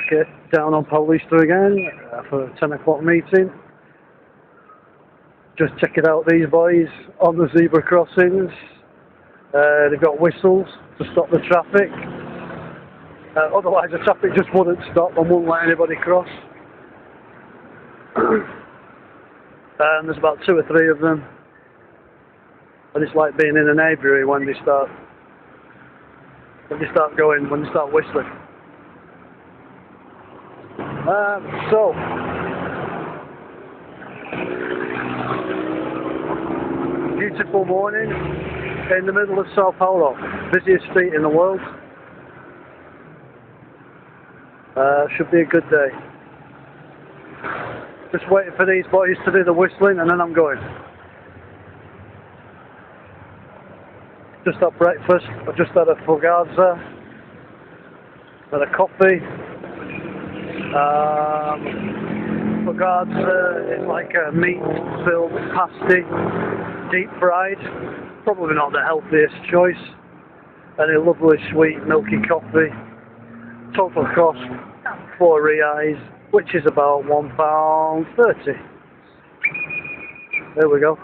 Get down on Paulista again for a 10 o'clock meeting. Just checking out these boys on the zebra crossings. They've got whistles to stop the traffic. Otherwise the traffic just wouldn't stop and wouldn't let anybody cross. And there's about 2 or 3 of them. And it's like being in an aviary when they start whistling. So beautiful morning in the middle of Sao Paulo, busiest street in the world. Should be a good day. Just waiting for these boys to do the whistling and then I'm going. Just had breakfast. I just had a fogazza, had a coffee. Fogazza is like a meat-filled pasty, deep fried. Probably not the healthiest choice. And a lovely sweet milky coffee. Total cost 4 reais, which is about £1.30. There we go.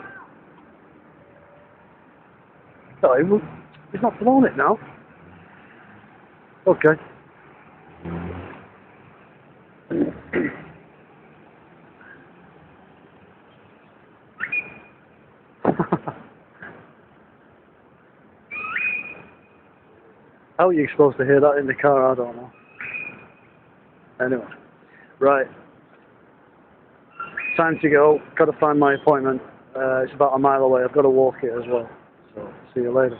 Oh, he's not blown it now. Okay. How are you supposed to hear that in the car? I don't know. Anyway, right. Time to go. Got to find my appointment. It's about a mile away. I've got to walk it as well. So, see you later.